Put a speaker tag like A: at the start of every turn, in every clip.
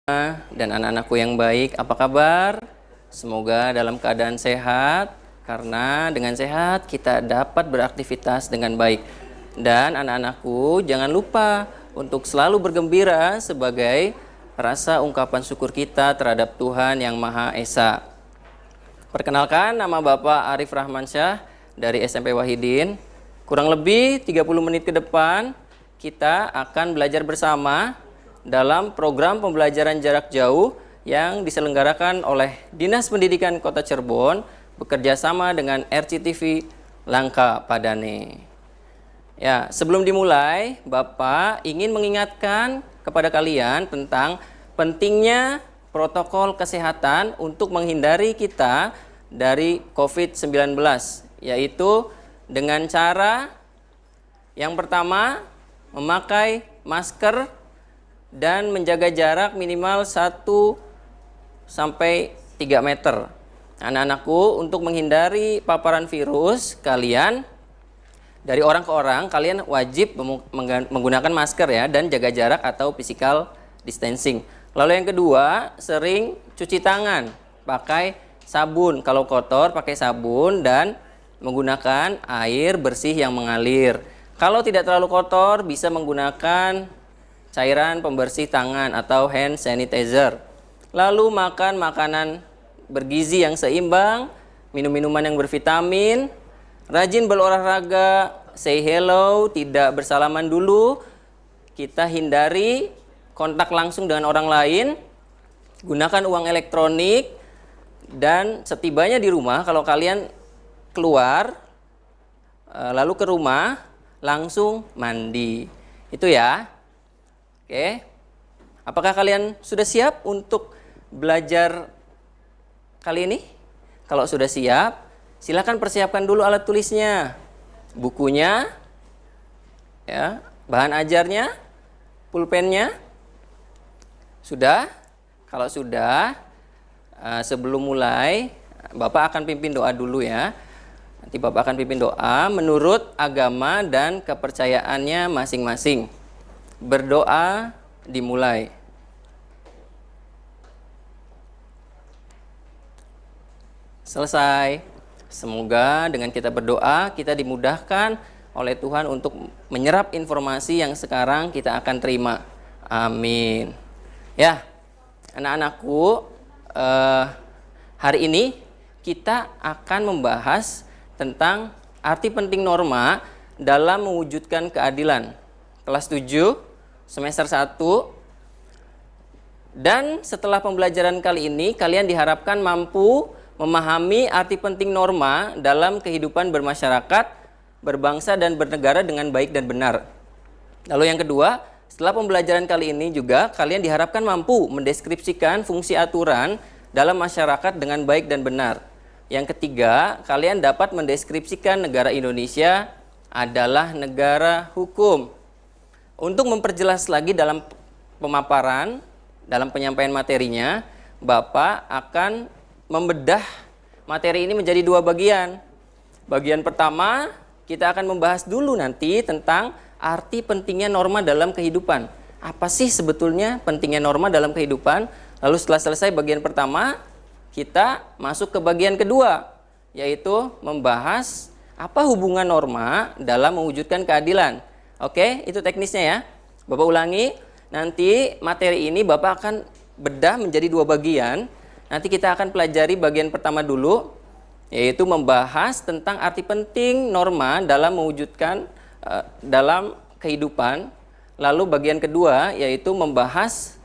A: Dan anak-anakku yang baik, apa kabar? Semoga dalam keadaan sehat, karena dengan sehat kita dapat beraktivitas dengan baik. Dan anak-anakku jangan lupa untuk selalu bergembira sebagai rasa ungkapan syukur kita terhadap Tuhan yang Maha Esa. Perkenalkan, nama Bapak Arif Rahmansyah dari SMP Wahidin. Kurang lebih 30 menit ke depan kita akan belajar bersama dalam program pembelajaran jarak jauh yang diselenggarakan oleh Dinas Pendidikan Kota Cirebon bekerja sama dengan RCTV Langka Padane. Ya, sebelum dimulai, Bapak ingin mengingatkan kepada kalian tentang pentingnya protokol kesehatan untuk menghindari kita dari COVID-19, yaitu dengan cara yang pertama memakai masker dan menjaga jarak minimal 1 sampai 3 meter. Anak-anakku, untuk menghindari paparan virus, kalian dari orang ke orang, kalian wajib menggunakan masker ya, dan jaga jarak atau physical distancing. Lalu yang kedua, sering cuci tangan, pakai sabun. Kalau kotor, pakai sabun dan menggunakan air bersih yang mengalir. Kalau tidak terlalu kotor, bisa menggunakan cairan pembersih tangan atau hand sanitizer. Lalu makan makanan bergizi yang seimbang, minum minuman yang bervitamin, rajin berolahraga, say hello, tidak bersalaman dulu. Kita hindari kontak langsung dengan orang lain, gunakan uang elektronik, dan setibanya di rumah, kalau kalian keluar lalu ke rumah, langsung mandi. Itu ya. Oke. Apakah kalian sudah siap untuk belajar kali ini? Kalau sudah siap, silakan persiapkan dulu alat tulisnya, bukunya, ya, bahan ajarnya, pulpennya. Sudah? Kalau sudah, sebelum mulai, Bapak akan pimpin doa dulu ya. Nanti Bapak akan pimpin doa menurut agama dan kepercayaannya masing-masing. Berdoa dimulai. Selesai. Semoga dengan kita berdoa, kita dimudahkan oleh Tuhan untuk menyerap informasi yang sekarang kita akan terima. Amin. Ya, anak-anakku, hari ini kita akan membahas tentang arti penting norma dalam mewujudkan keadilan. Kelas 7, semester 1. Dan setelah pembelajaran kali ini, kalian diharapkan mampu memahami arti penting norma dalam kehidupan bermasyarakat, berbangsa, dan bernegara dengan baik dan benar. Lalu yang kedua, setelah pembelajaran kali ini juga, kalian diharapkan mampu mendeskripsikan fungsi aturan dalam masyarakat dengan baik dan benar. Yang ketiga, kalian dapat mendeskripsikan negara Indonesia adalah negara hukum. Untuk memperjelas lagi dalam pemaparan, dalam penyampaian materinya, Bapak akan membedah materi ini menjadi 2 bagian. Bagian pertama, kita akan membahas dulu nanti tentang arti pentingnya norma dalam kehidupan. Apa sih sebetulnya pentingnya norma dalam kehidupan? Lalu setelah selesai bagian pertama, kita masuk ke bagian kedua, yaitu membahas apa hubungan norma dalam mewujudkan keadilan. Oke, itu teknisnya ya. Bapak ulangi, nanti materi ini Bapak akan bedah menjadi 2 bagian. Nanti kita akan pelajari bagian pertama dulu, yaitu membahas tentang arti penting norma dalam mewujudkan dalam kehidupan. Lalu bagian kedua yaitu membahas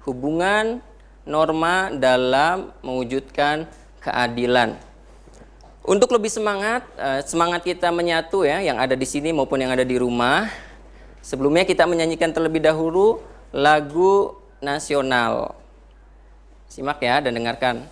A: hubungan norma dalam mewujudkan keadilan. Untuk lebih semangat kita menyatu ya, yang ada di sini maupun yang ada di rumah. Sebelumnya kita menyanyikan terlebih dahulu lagu nasional. Simak ya dan dengarkan.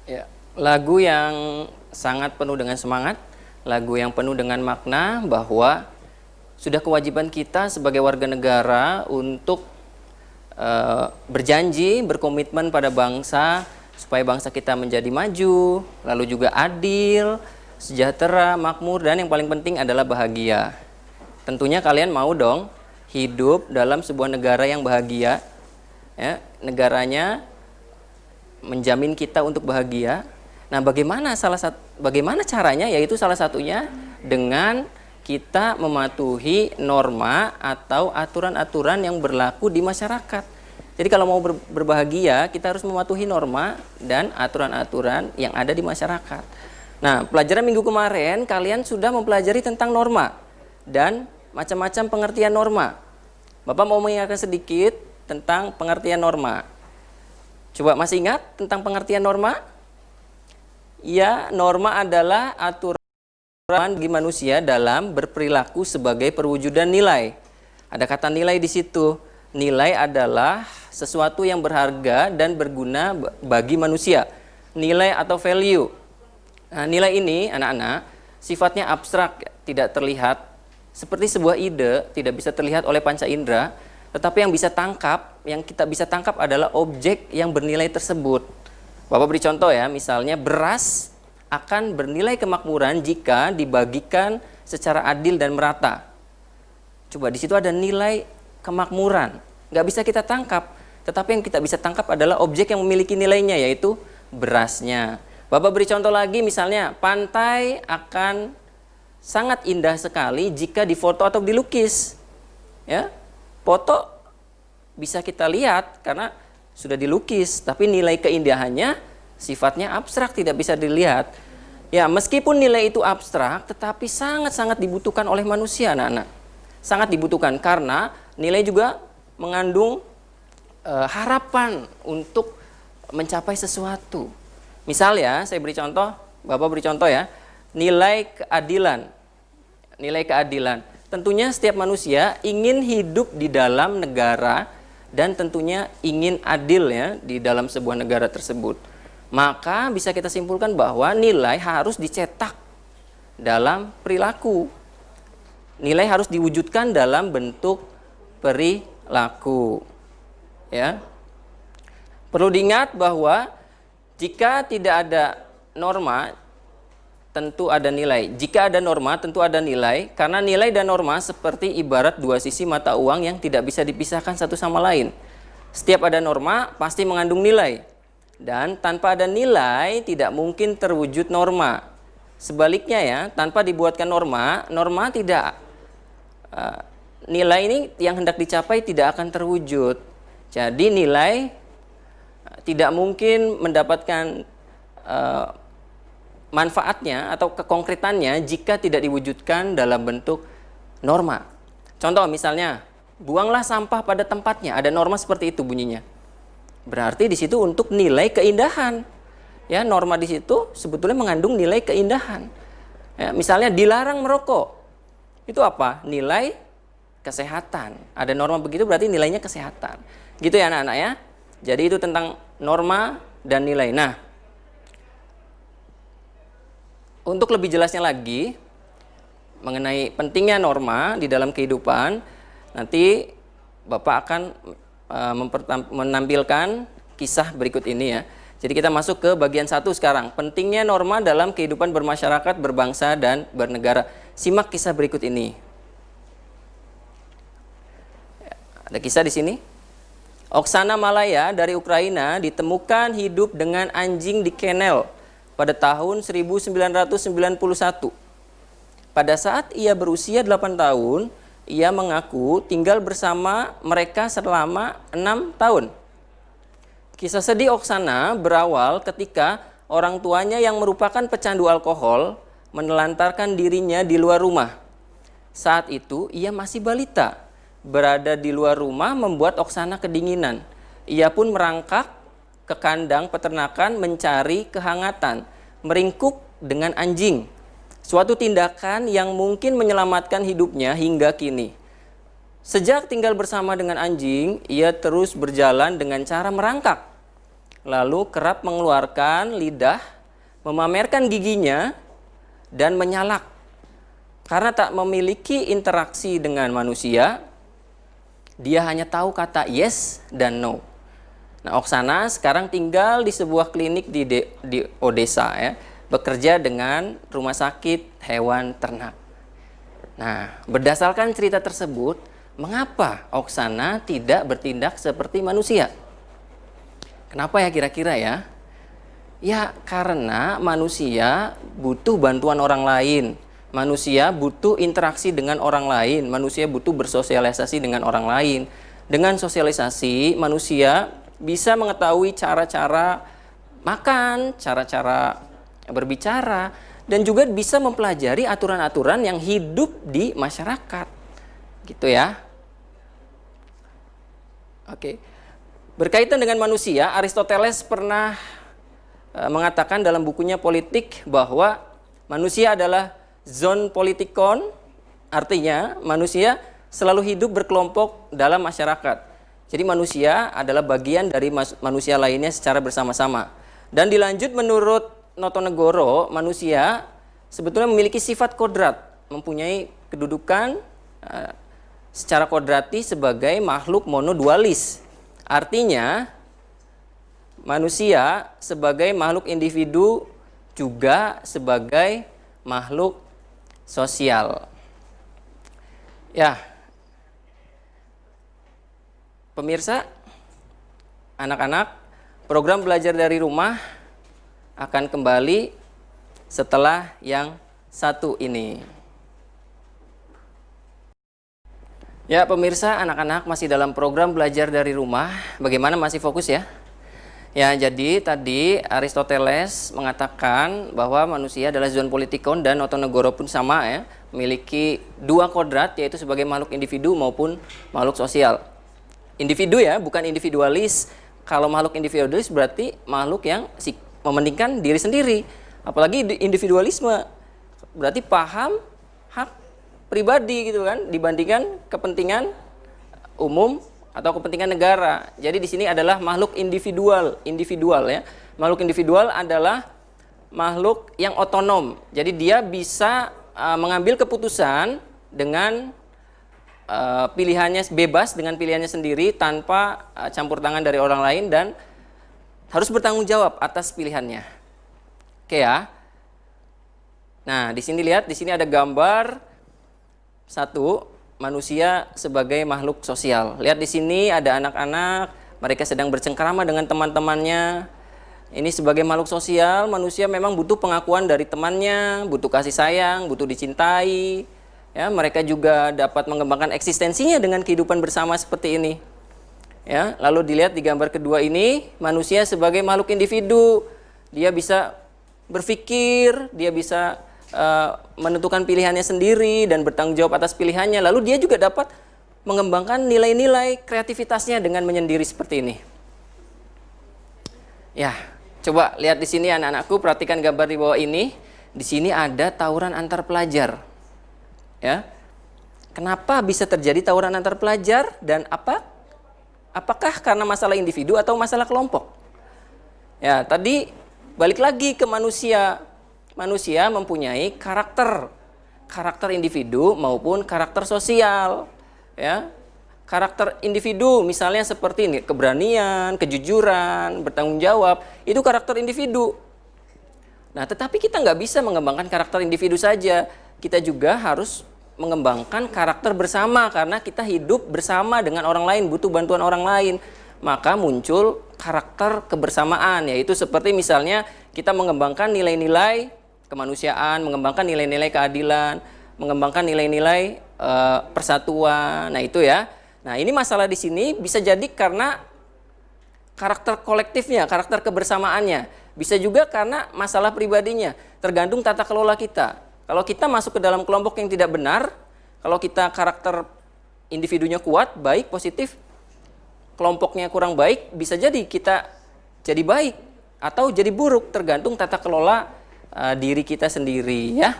A: Ya, lagu yang sangat penuh dengan semangat, lagu yang penuh dengan makna bahwa sudah kewajiban kita sebagai warga negara untuk berjanji, berkomitmen pada bangsa supaya bangsa kita menjadi maju, lalu juga adil, sejahtera, makmur, dan yang paling penting adalah bahagia. Tentunya kalian mau dong hidup dalam sebuah negara yang bahagia, ya, negaranya menjamin kita untuk bahagia. Nah, bagaimana caranya? Yaitu salah satunya dengan kita mematuhi norma atau aturan-aturan yang berlaku di masyarakat. Jadi kalau mau berbahagia, kita harus mematuhi norma dan aturan-aturan yang ada di masyarakat. Nah, pelajaran minggu kemarin kalian sudah mempelajari tentang norma dan macam-macam pengertian norma. Bapak mau mengingatkan sedikit tentang pengertian norma. Coba masih ingat tentang pengertian norma? Ya, norma adalah aturan bagi manusia dalam berperilaku sebagai perwujudan nilai. Ada kata nilai di situ. Nilai adalah sesuatu yang berharga dan berguna bagi manusia. Nilai atau value. Nah, nilai ini, anak-anak, sifatnya abstrak, tidak terlihat seperti sebuah ide, tidak bisa terlihat oleh panca indera, tetapi yang kita bisa tangkap adalah objek yang bernilai tersebut. Bapak beri contoh ya, misalnya beras akan bernilai kemakmuran jika dibagikan secara adil dan merata. Coba di situ ada nilai kemakmuran, nggak bisa kita tangkap, tetapi yang kita bisa tangkap adalah objek yang memiliki nilainya, yaitu berasnya. Bapak beri contoh lagi, misalnya pantai akan sangat indah sekali jika difoto atau dilukis. Ya, foto bisa kita lihat karena sudah dilukis, tapi nilai keindahannya sifatnya abstrak, tidak bisa dilihat. Ya, meskipun nilai itu abstrak, tetapi sangat-sangat dibutuhkan oleh manusia, anak-anak. Sangat dibutuhkan karena nilai juga mengandung harapan untuk mencapai sesuatu. Misal ya, saya beri contoh, Bapak beri contoh ya, nilai keadilan. Nilai keadilan. Tentunya setiap manusia ingin hidup di dalam negara dan tentunya ingin adil ya di dalam sebuah negara tersebut. Maka bisa kita simpulkan bahwa nilai harus dicetak dalam perilaku. Nilai harus diwujudkan dalam bentuk perilaku. Ya. Perlu diingat bahwa jika tidak ada norma, tentu ada nilai. Jika ada norma, tentu ada nilai, karena nilai dan norma seperti ibarat dua sisi mata uang yang tidak bisa dipisahkan satu sama lain. Setiap ada norma pasti mengandung nilai. Dan tanpa ada nilai tidak mungkin terwujud norma. Sebaliknya ya, tanpa dibuatkan norma, nilai ini yang hendak dicapai tidak akan terwujud. Jadi nilai tidak mungkin mendapatkan manfaatnya atau kekonkretannya jika tidak diwujudkan dalam bentuk norma. Contoh misalnya, buanglah sampah pada tempatnya. Ada norma seperti itu bunyinya. Berarti di situ untuk nilai keindahan. Ya, norma di situ sebetulnya mengandung nilai keindahan. Ya, misalnya dilarang merokok. Itu apa? Nilai kesehatan. Ada norma begitu berarti nilainya kesehatan. Gitu ya anak-anak ya. Jadi itu tentang norma dan nilai. Nah, untuk lebih jelasnya lagi mengenai pentingnya norma di dalam kehidupan, nanti Bapak akan menampilkan kisah berikut ini ya. Jadi kita masuk ke bagian 1 sekarang. Pentingnya norma dalam kehidupan bermasyarakat, berbangsa, dan bernegara. Simak kisah berikut ini. Ada kisah di sini. Oksana Malaya dari Ukraina ditemukan hidup dengan anjing di kennel pada tahun 1991. Pada saat ia berusia 8 tahun, ia mengaku tinggal bersama mereka selama 6 tahun. Kisah sedih Oksana berawal ketika orang tuanya yang merupakan pecandu alkohol menelantarkan dirinya di luar rumah. Saat itu ia masih balita. Berada di luar rumah membuat Oksana kedinginan. Ia pun merangkak ke kandang peternakan mencari kehangatan, meringkuk dengan anjing. Suatu tindakan yang mungkin menyelamatkan hidupnya hingga kini. Sejak tinggal bersama dengan anjing, ia terus berjalan dengan cara merangkak. lalu kerap mengeluarkan lidah, memamerkan giginya, dan menyalak. Karena tak memiliki interaksi dengan manusia, dia hanya tahu kata yes dan no. Nah, Oksana sekarang tinggal di sebuah klinik di Odessa ya, bekerja dengan rumah sakit hewan ternak. Nah, berdasarkan cerita tersebut, mengapa Oksana tidak bertindak seperti manusia? Kenapa ya kira-kira ya? Ya, karena manusia butuh bantuan orang lain. Manusia butuh interaksi dengan orang lain. Manusia butuh bersosialisasi dengan orang lain. Dengan sosialisasi, manusia bisa mengetahui cara-cara makan, cara-cara berbicara, dan juga bisa mempelajari aturan-aturan yang hidup di masyarakat. Gitu ya. Oke. Berkaitan dengan manusia, Aristoteles pernah mengatakan dalam bukunya Politik bahwa manusia adalah zon politikon, artinya manusia selalu hidup berkelompok dalam masyarakat. Jadi manusia adalah bagian dari manusia lainnya secara bersama-sama. Dan dilanjut menurut Notonegoro, manusia sebetulnya memiliki sifat kodrat, mempunyai kedudukan secara kodrati sebagai makhluk monodualis. Artinya manusia sebagai makhluk individu juga sebagai makhluk sosial. Ya, pemirsa, anak-anak, program belajar dari rumah akan kembali setelah yang satu ini. Ya, pemirsa, anak-anak masih dalam program belajar dari rumah. Bagaimana, masih fokus ya? Ya, jadi tadi Aristoteles mengatakan bahwa manusia adalah zoon politikon, dan Notonegoro pun sama ya, memiliki dua kodrat, yaitu sebagai makhluk individu maupun makhluk sosial. Individu ya, bukan individualis. Kalau makhluk individualis berarti makhluk yang mementingkan diri sendiri. Apalagi individualisme berarti paham hak pribadi gitu kan, dibandingkan kepentingan umum atau kepentingan negara. Jadi di sini adalah makhluk individual ya. Makhluk individual adalah makhluk yang otonom. Jadi dia bisa mengambil keputusan dengan pilihannya bebas, dengan pilihannya sendiri tanpa campur tangan dari orang lain, dan harus bertanggung jawab atas pilihannya. Oke ya. Nah, di sini lihat, di sini ada gambar satu, manusia sebagai makhluk sosial. Lihat di sini ada anak-anak, mereka sedang bercengkrama dengan teman-temannya. Ini sebagai makhluk sosial, manusia memang butuh pengakuan dari temannya, butuh kasih sayang, butuh dicintai. Ya, mereka juga dapat mengembangkan eksistensinya dengan kehidupan bersama seperti ini. Ya, lalu dilihat di gambar kedua ini, manusia sebagai makhluk individu. Dia bisa berpikir, dia bisa menentukan pilihannya sendiri dan bertanggung jawab atas pilihannya. Lalu dia juga dapat mengembangkan nilai-nilai kreativitasnya dengan menyendiri seperti ini. Ya, coba lihat di sini anak-anakku, perhatikan gambar di bawah ini. Di sini ada tawuran antar pelajar. Ya. Kenapa bisa terjadi tawuran antar pelajar, dan apakah karena masalah individu atau masalah kelompok? Ya, tadi balik lagi ke manusia. Manusia mempunyai karakter individu maupun karakter sosial. Ya, karakter individu misalnya seperti ini, keberanian, kejujuran, bertanggung jawab, itu karakter individu. Nah, tetapi kita nggak bisa mengembangkan karakter individu saja. Kita juga harus mengembangkan karakter bersama, karena kita hidup bersama dengan orang lain, butuh bantuan orang lain. Maka muncul karakter kebersamaan, yaitu seperti misalnya kita mengembangkan nilai-nilai kemanusiaan, mengembangkan nilai-nilai keadilan, mengembangkan nilai-nilai persatuan. Nah, itu ya. Nah, ini masalah di sini bisa jadi karena karakter kolektifnya, karakter kebersamaannya. Bisa juga karena masalah pribadinya, tergantung tata kelola kita. Kalau kita masuk ke dalam kelompok yang tidak benar, kalau kita karakter individunya kuat, baik, positif, kelompoknya kurang baik, bisa jadi kita jadi baik atau jadi buruk, tergantung tata kelola diri kita sendiri ya.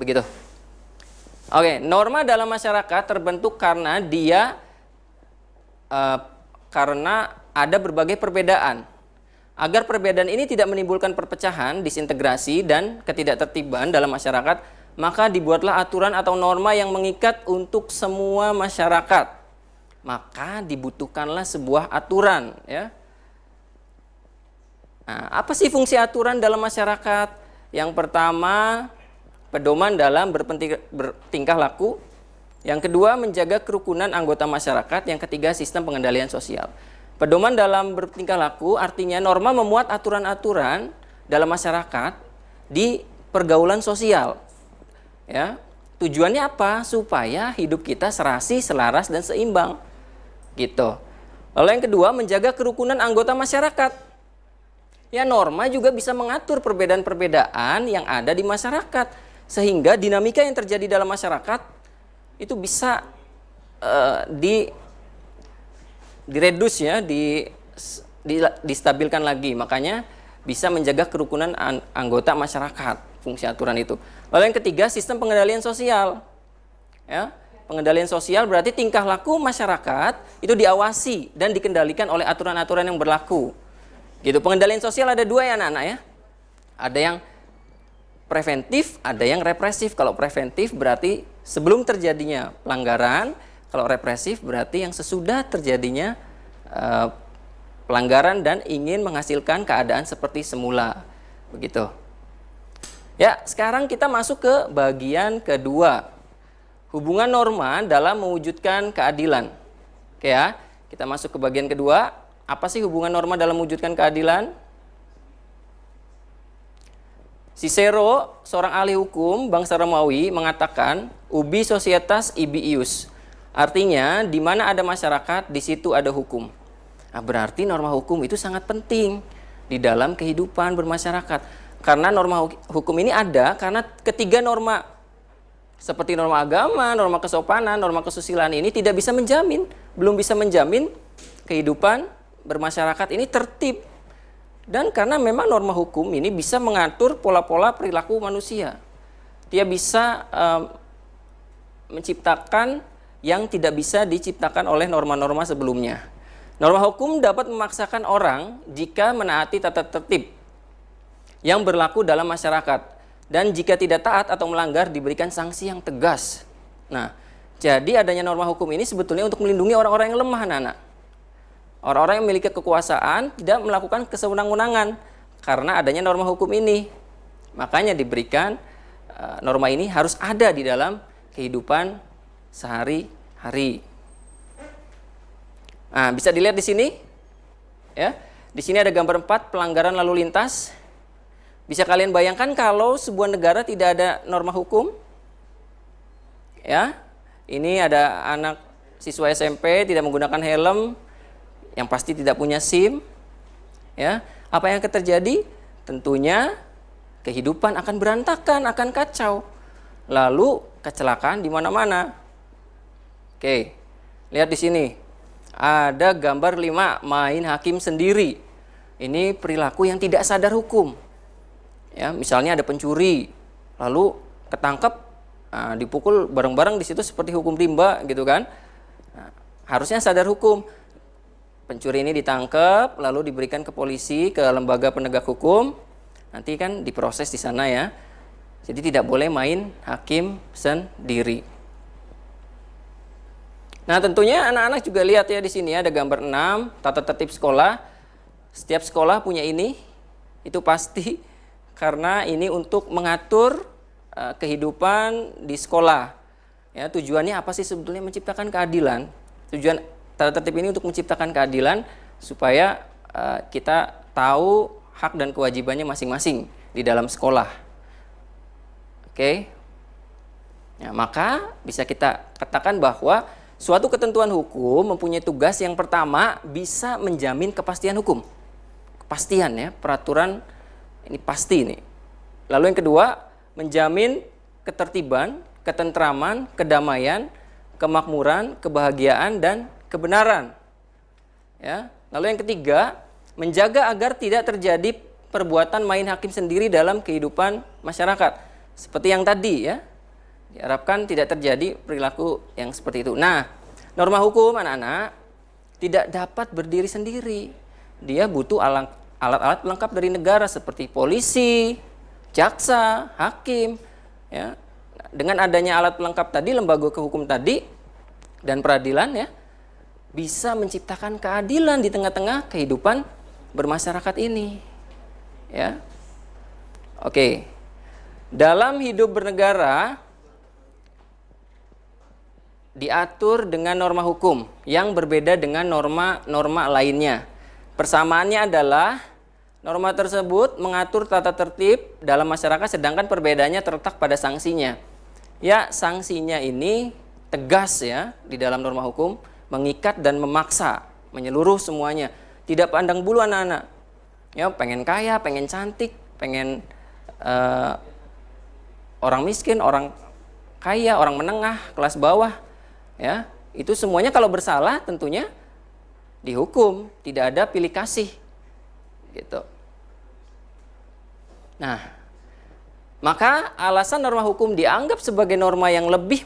A: Begitu. Oke, norma dalam masyarakat terbentuk karena karena ada berbagai perbedaan. Agar perbedaan ini tidak menimbulkan perpecahan, disintegrasi, dan ketidaktertiban dalam masyarakat, maka dibuatlah aturan atau norma yang mengikat untuk semua masyarakat. Maka dibutuhkanlah sebuah aturan, ya. Nah, apa sih fungsi aturan dalam masyarakat? Yang pertama, pedoman dalam bertingkah laku. Yang kedua, menjaga kerukunan anggota masyarakat. Yang ketiga, sistem pengendalian sosial. Pedoman dalam bertingkah laku artinya norma memuat aturan-aturan dalam masyarakat di pergaulan sosial. Ya, tujuannya apa? Supaya hidup kita serasi, selaras, dan seimbang. Gitu. Lalu yang kedua, menjaga kerukunan anggota masyarakat. Ya, norma juga bisa mengatur perbedaan-perbedaan yang ada di masyarakat, sehingga dinamika yang terjadi dalam masyarakat itu bisa diredus, ya, distabilkan lagi. Makanya bisa menjaga kerukunan anggota masyarakat, fungsi aturan itu. Lalu yang ketiga, sistem pengendalian sosial. Ya, pengendalian sosial berarti tingkah laku masyarakat itu diawasi dan dikendalikan oleh aturan-aturan yang berlaku. Gitu. Pengendalian sosial ada dua, ya anak-anak, ya. Ada yang preventif, ada yang represif. Kalau preventif berarti sebelum terjadinya pelanggaran. Kalau represif berarti yang sesudah terjadinya pelanggaran dan ingin menghasilkan keadaan seperti semula. Begitu. Ya, sekarang kita masuk ke bagian kedua. Hubungan norma dalam mewujudkan keadilan. Oke, ya. Kita masuk ke bagian kedua. Apa sih hubungan norma dalam mewujudkan keadilan? Cicero, seorang ahli hukum bangsa Romawi, mengatakan ubi societas ibi ius. Artinya, di mana ada masyarakat, di situ ada hukum. Nah, berarti norma hukum itu sangat penting di dalam kehidupan bermasyarakat. Karena norma hukum ini ada karena ketiga norma, seperti norma agama, norma kesopanan, norma kesusilaan ini tidak bisa menjamin, belum bisa menjamin kehidupan bermasyarakat ini tertib. Dan karena memang norma hukum ini bisa mengatur pola-pola perilaku manusia. Dia bisa menciptakan yang tidak bisa diciptakan oleh norma-norma sebelumnya. Norma hukum dapat memaksakan orang jika menaati tata tertib yang berlaku dalam masyarakat. Dan jika tidak taat atau melanggar diberikan sanksi yang tegas. Nah, jadi adanya norma hukum ini sebetulnya untuk melindungi orang-orang yang lemah, anak-anak. Orang-orang yang memiliki kekuasaan tidak melakukan kesewenang-wenangan karena adanya norma hukum ini. Makanya diberikan norma ini harus ada di dalam kehidupan sehari-hari. Nah, bisa dilihat di sini, ya. Di sini ada gambar 4 pelanggaran lalu lintas. Bisa kalian bayangkan kalau sebuah negara tidak ada norma hukum? Ya, ini ada anak siswa SMP tidak menggunakan helm, yang pasti tidak punya SIM. Ya, apa yang akan terjadi? Tentunya kehidupan akan berantakan, akan kacau. Lalu kecelakaan di mana-mana. Oke, lihat di sini. Ada gambar 5 main hakim sendiri. Ini perilaku yang tidak sadar hukum. Ya, misalnya ada pencuri, lalu ketangkep, dipukul bareng-bareng di situ seperti hukum rimba, gitu kan? Nah, harusnya sadar hukum. Pencuri ini ditangkap, lalu diberikan ke polisi, ke lembaga penegak hukum. Nanti kan diproses di sana, ya. Jadi tidak boleh main hakim sendiri. Nah, tentunya anak-anak juga lihat, ya, di sini ada gambar 6, tata tertib sekolah. Setiap sekolah punya ini. Itu pasti karena ini untuk mengatur kehidupan di sekolah. Ya, tujuannya apa sih sebetulnya? Menciptakan keadilan. Tujuan tata tertib ini untuk menciptakan keadilan supaya kita tahu hak dan kewajibannya masing-masing di dalam sekolah. Oke. Ya, maka bisa kita katakan bahwa suatu ketentuan hukum mempunyai tugas yang pertama bisa menjamin kepastian hukum. Kepastian, ya, peraturan ini pasti ini. Lalu yang kedua, menjamin ketertiban, ketentraman, kedamaian, kemakmuran, kebahagiaan, dan kebenaran. Ya. Lalu yang ketiga, menjaga agar tidak terjadi perbuatan main hakim sendiri dalam kehidupan masyarakat. Seperti yang tadi, ya. Diharapkan tidak terjadi perilaku yang seperti itu. Nah, norma hukum, anak-anak, tidak dapat berdiri sendiri. Dia butuh alat-alat pelengkap dari negara seperti polisi, jaksa, hakim, ya. Dengan adanya alat pelengkap tadi, lembaga hukum tadi dan peradilan, ya, bisa menciptakan keadilan di tengah-tengah kehidupan bermasyarakat ini, ya. Oke. Dalam hidup bernegara diatur dengan norma hukum yang berbeda dengan norma-norma lainnya. Persamaannya adalah norma tersebut mengatur tata tertib dalam masyarakat, sedangkan perbedaannya terletak pada sanksinya. Ya, sanksinya ini tegas, ya, di dalam norma hukum, mengikat dan memaksa, menyeluruh semuanya. Tidak pandang bulu anak-anak. Ya, pengen kaya, pengen cantik, pengen orang miskin, orang kaya, orang menengah, kelas bawah, ya, itu semuanya kalau bersalah tentunya dihukum, tidak ada pilih kasih, gitu. Nah, maka alasan norma hukum dianggap sebagai norma yang lebih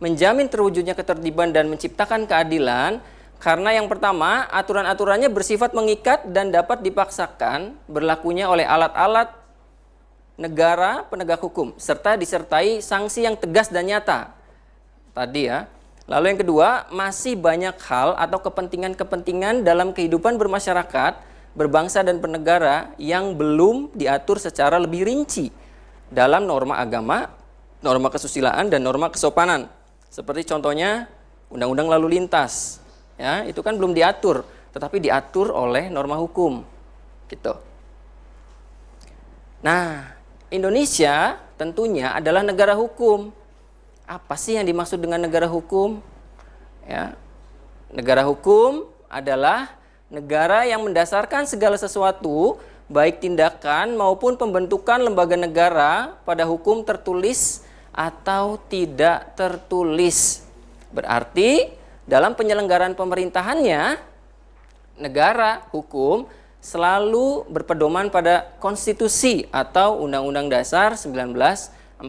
A: menjamin terwujudnya ketertiban dan menciptakan keadilan karena yang pertama, aturan-aturannya bersifat mengikat dan dapat dipaksakan berlakunya oleh alat-alat negara penegak hukum serta disertai sanksi yang tegas dan nyata. Tadi, ya. Lalu yang kedua, masih banyak hal atau kepentingan-kepentingan dalam kehidupan bermasyarakat, berbangsa dan bernegara yang belum diatur secara lebih rinci dalam norma agama, norma kesusilaan dan norma kesopanan. Seperti contohnya undang-undang lalu lintas. Ya, itu kan belum diatur, tetapi diatur oleh norma hukum. Gitu. Nah, Indonesia tentunya adalah negara hukum. Apa sih yang dimaksud dengan negara hukum? Ya, negara hukum adalah negara yang mendasarkan segala sesuatu, baik tindakan maupun pembentukan lembaga negara pada hukum tertulis atau tidak tertulis. Berarti dalam penyelenggaraan pemerintahannya, negara hukum selalu berpedoman pada konstitusi atau Undang-Undang Dasar 1945.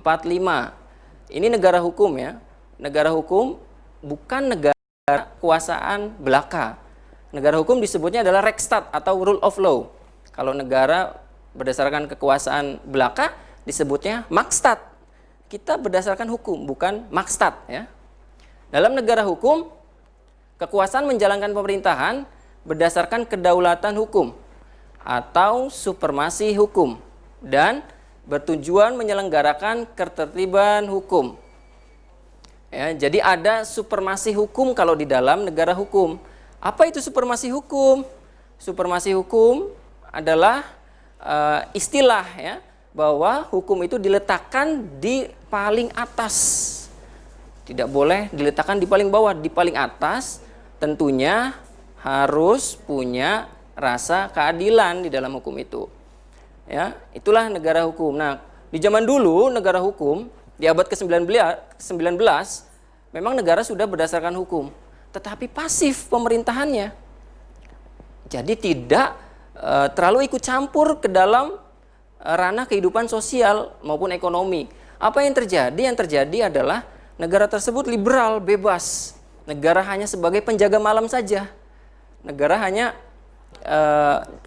A: Ini negara hukum, ya. Negara hukum bukan negara kekuasaan belaka. Negara hukum disebutnya adalah Rechtsstaat atau rule of law. Kalau negara berdasarkan kekuasaan belaka disebutnya Marktstaat. Kita berdasarkan hukum, bukan Marktstaat, ya. Dalam negara hukum, kekuasaan menjalankan pemerintahan berdasarkan kedaulatan hukum atau supremasi hukum dan bertujuan menyelenggarakan ketertiban hukum. Ya, jadi ada supremasi hukum kalau di dalam negara hukum. Apa itu supremasi hukum? Supremasi hukum adalah istilah, ya, bahwa hukum itu diletakkan di paling atas. Tidak boleh diletakkan di paling bawah, di paling atas tentunya harus punya rasa keadilan di dalam hukum itu. Ya, itulah negara hukum. Nah, di zaman dulu negara hukum di abad ke-19 memang negara sudah berdasarkan hukum, tetapi pasif pemerintahannya. Jadi tidak terlalu ikut campur ke dalam ranah kehidupan sosial maupun ekonomi. Apa yang terjadi? Yang terjadi adalah negara tersebut liberal, bebas. Negara hanya sebagai penjaga malam saja. Negara hanya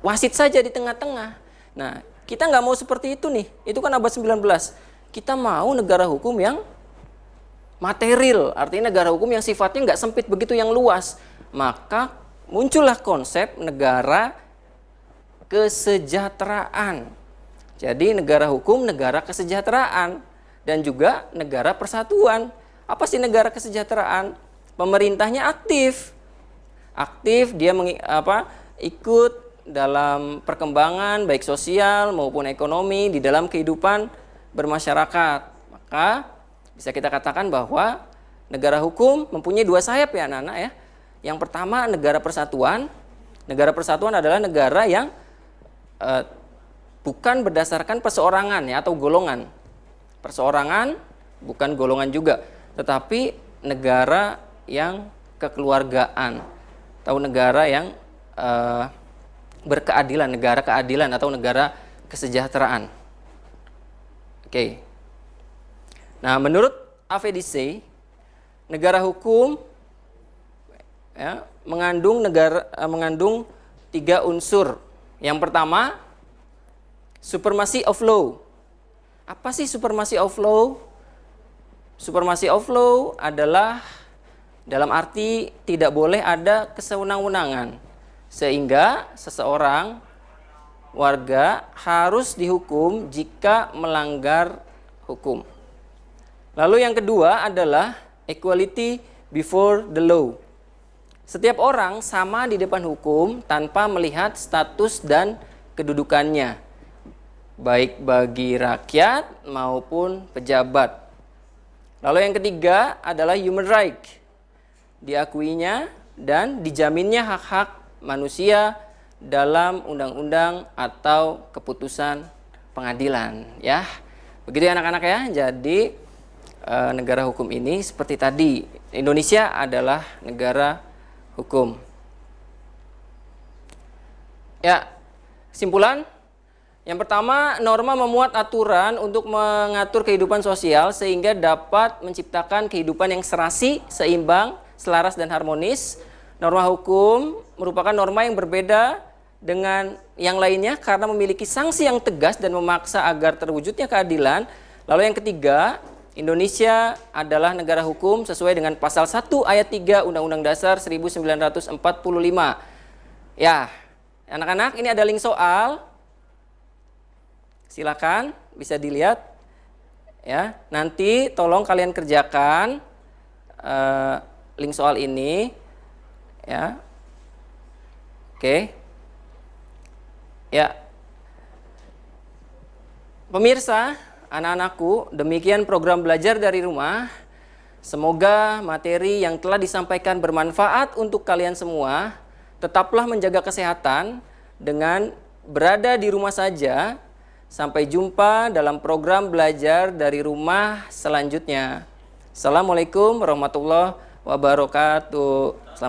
A: wasit saja di tengah-tengah. Nah, kita nggak mau seperti itu nih. Itu kan abad 19. Kita mau negara hukum yang material, artinya negara hukum yang sifatnya nggak sempit begitu, yang luas. Maka muncullah konsep negara kesejahteraan. Jadi negara hukum, negara kesejahteraan, dan juga negara persatuan. Apa sih negara kesejahteraan? Pemerintahnya aktif, dia ikut dalam perkembangan baik sosial maupun ekonomi di dalam kehidupan bermasyarakat. Maka bisa kita katakan bahwa negara hukum mempunyai dua sayap, ya anak-anak, ya. Yang pertama negara persatuan. Negara persatuan adalah negara yang bukan berdasarkan perseorangan, ya, atau golongan. Perseorangan bukan golongan juga, tetapi negara yang kekeluargaan atau negara yang berkeadilan, negara keadilan atau negara kesejahteraan. Oke. Nah, menurut AVDC, negara hukum, ya, mengandung 3 unsur, Yang pertama, supremacy of law. Apa sih supremacy of law? Supremacy of law adalah dalam arti tidak boleh ada kesewenang-wenangan, sehingga seseorang warga harus dihukum jika melanggar hukum. Lalu yang kedua adalah equality before the law. Setiap orang sama di depan hukum tanpa melihat status dan kedudukannya, baik bagi rakyat maupun pejabat. Lalu yang ketiga adalah human right. Diakuinya dan dijaminnya hak-hak manusia dalam undang-undang atau keputusan pengadilan, ya. Begitu ya anak-anak ya. Jadi negara hukum ini seperti tadi, Indonesia adalah negara hukum. Ya, kesimpulan. Yang pertama, norma memuat aturan untuk mengatur kehidupan sosial sehingga dapat menciptakan kehidupan yang serasi, seimbang, selaras dan harmonis. Norma hukum merupakan norma yang berbeda dengan yang lainnya karena memiliki sanksi yang tegas dan memaksa agar terwujudnya keadilan. Lalu yang ketiga, Indonesia adalah negara hukum sesuai dengan pasal 1 ayat 3 Undang-Undang Dasar 1945. Ya, anak-anak, ini ada link soal. Silakan bisa dilihat ya. Nanti tolong kalian kerjakan link soal ini ya. Oke. Ya. Pemirsa, anak-anakku, demikian program belajar dari rumah. Semoga materi yang telah disampaikan bermanfaat untuk kalian semua. Tetaplah menjaga kesehatan dengan berada di rumah saja. Sampai jumpa dalam program belajar dari rumah selanjutnya. Assalamualaikum warahmatullahi wabarakatuh. Selamat